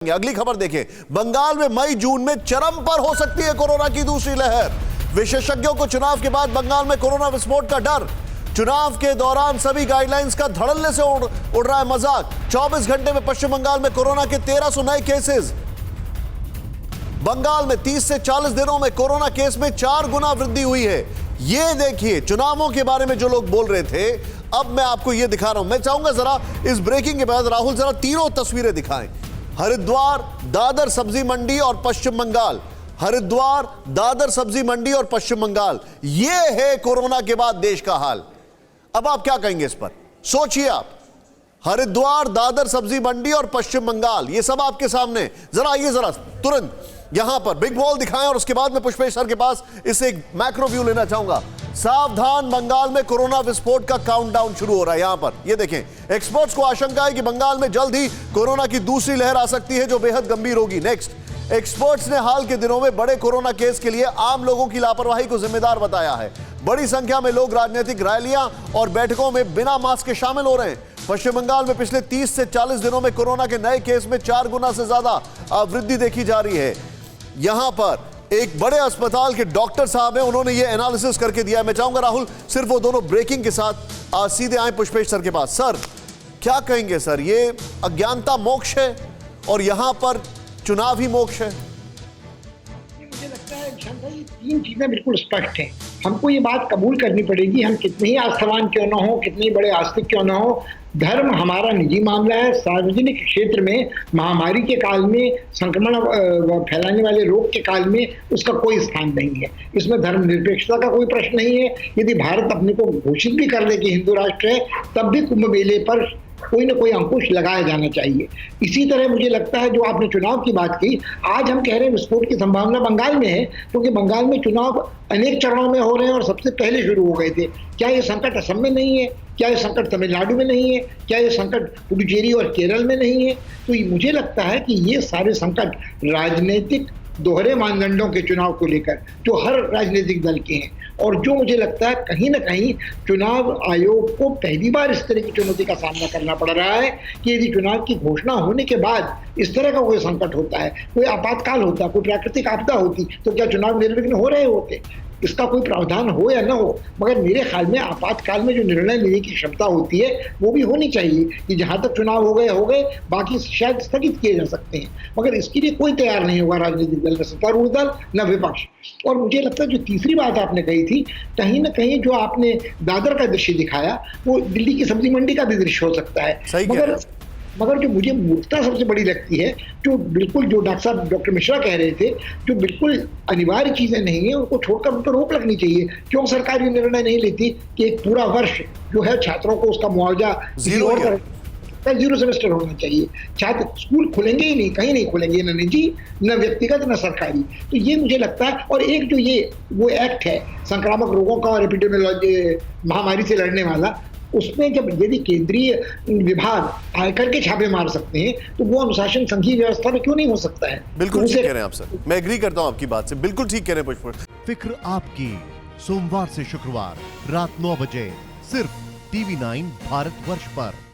अगली खबर देखें। बंगाल में मई जून में चरम पर हो सकती है कोरोना की दूसरी लहर। विशेषज्ञों को चुनाव के बाद बंगाल में कोरोना विस्फोट का डर। चुनाव के दौरान सभी गाइडलाइंस का धड़ल्ले से उड़ रहा है मजाक। 24 घंटे में पश्चिम बंगाल में कोरोना के 1300 नए केसेस। बंगाल में 30 से 40 दिनों में कोरोना केस में 4 गुना वृद्धि हुई है। ये देखिए, चुनावों के बारे में जो लोग बोल रहे थे, अब मैं आपको ये दिखा रहा हूं। मैं चाहूंगा जरा इस ब्रेकिंग के बाद राहुल जरा तीनों तस्वीरें दिखाएं। हरिद्वार, दादर सब्जी मंडी और पश्चिम बंगाल। हरिद्वार, दादर सब्जी मंडी और पश्चिम बंगाल, यह है कोरोना के बाद देश का हाल। अब आप क्या कहेंगे इस पर? सोचिए आप। हरिद्वार, दादर सब्जी मंडी और पश्चिम बंगाल, ये सब आपके सामने। जरा आइए, जरा तुरंत यहां पर बिग बॉल दिखाएं और उसके बाद मैं पुष्पेश सर के पास इससे एक मैक्रो व्यू लेना चाहूंगा। सावधान, बंगाल में कोरोना विस्फोट का काउंटडाउन शुरू हो रहा है। यहां पर ये देखें, एक्सपर्ट्स को आशंका है कि बंगाल में जल्द ही कोरोना की दूसरी लहर आ सकती है जो बेहद गंभीर होगी। नेक्स्ट, एक्सपर्ट्स ने हाल के दिनों में बड़े कोरोना केस के लिए आम लोगों की लापरवाही को जिम्मेदार बताया है। बड़ी संख्या में लोग राजनीतिक रैलियां और बैठकों में बिना मास्क के शामिल हो रहे हैं। पश्चिम बंगाल में पिछले 30 से 40 दिनों में कोरोना के नए केस में 4 गुना से ज्यादा वृद्धि देखी जा रही है। यहां पर एक बड़े अस्पताल के डॉक्टर साहब हैं, उन्होंने ये एनालिसिस करके दिया है। मैं चाहूंगा राहुल सिर्फ वो दोनों ब्रेकिंग के साथ सीधे आए पुष्पेश सर के पास। सर, क्या कहेंगे सर, ये अज्ञानता मोक्ष है और यहां पर चुनाव ही मोक्ष है? मुझे लगता है ये 3 चीजें बिल्कुल स्पष्ट हैं। हमको ये बात कबूल करनी पड़ेगी, हम कितने ही आस्थावान क्यों ना हो, कितने ही बड़े आस्तिक क्यों ना हो, धर्म हमारा निजी मामला है। सार्वजनिक क्षेत्र में महामारी के काल में, संक्रमण फैलाने वाले रोग के काल में उसका कोई स्थान नहीं है। इसमें धर्मनिरपेक्षता का कोई प्रश्न नहीं है। यदि भारत अपने को घोषित भी कर ले कि हिंदू राष्ट्र है, तब भी कुंभ मेले पर कोई ना कोई अंकुश लगाया जाना चाहिए। इसी तरह मुझे लगता है, जो आपने चुनाव की बात की, आज हम कह रहे हैं विस्फोट की संभावना बंगाल में है, क्योंकि बंगाल में चुनाव अनेक चरणों में हो रहे हैं और सबसे पहले शुरू हो गए थे। क्या ये संकट असम में नहीं है? क्या ये संकट तमिलनाडु में नहीं है? क्या ये संकट पुडुचेरी और केरल में नहीं है? तो मुझे लगता है कि ये सारे संकट राजनीतिक दोहरे मानदंडों के चुनाव को लेकर जो हर राजनीतिक दल के हैं, और जो मुझे लगता है कहीं ना कहीं चुनाव आयोग को पहली बार इस तरह की चुनौती का सामना करना पड़ रहा है कि यदि चुनाव की घोषणा होने के बाद इस तरह का कोई संकट होता है, कोई आपातकाल होता, कोई प्राकृतिक आपदा होती, तो क्या चुनाव निर्विघ्न हो रहे होते? इसका कोई प्रावधान हो या ना हो, मगर मेरे ख्याल में आपातकाल में जो निर्णय लेने की क्षमता होती है वो भी होनी चाहिए कि जहां तक चुनाव हो गए, बाकी शायद स्थगित किए जा सकते हैं। मगर इसके लिए कोई तैयार नहीं होगा राजनीतिक दल, न सत्तारूढ़ दल न विपक्ष। और मुझे लगता है जो तीसरी बात आपने कही थी, कहीं ना कहीं जो आपने दादर का दृश्य दिखाया वो दिल्ली की सब्जी मंडी का भी दृश्य हो सकता है। मगर जो मुझे मूर्खता सबसे बड़ी लगती है, जो बिल्कुल, जो डॉक्टर मिश्रा कह रहे थे, जो बिल्कुल अनिवार्य चीजें नहीं है उनको छोड़कर उन पर रोक लगनी चाहिए। क्यों सरकार ये निर्णय नहीं लेती कि एक पूरा वर्ष जो है छात्रों को उसका मुआवजा जीरो सेमेस्टर होना चाहिए? छात्र स्कूल खुलेंगे ही नहीं, कहीं नहीं खुलेंगे, न निजी न व्यक्तिगत न सरकारी। तो ये मुझे लगता है, और एक जो ये वो एक्ट है संक्रामक रोगों का और एपिडेमियोलॉजी महामारी से लड़ने वाला, उसमें जब यदि केंद्रीय विभाग आयकर के छापे मार सकते हैं, तो वो अनुशासन संघीय व्यवस्था में क्यों नहीं हो सकता है? बिल्कुल ठीक कह रहे हैं आप सर, मैं एग्री करता हूं आपकी बात से, बिल्कुल ठीक कह रहे हैं पुष्प। फिक्र आपकी, सोमवार से शुक्रवार रात 9 बजे सिर्फ TV9 भारतवर्ष पर।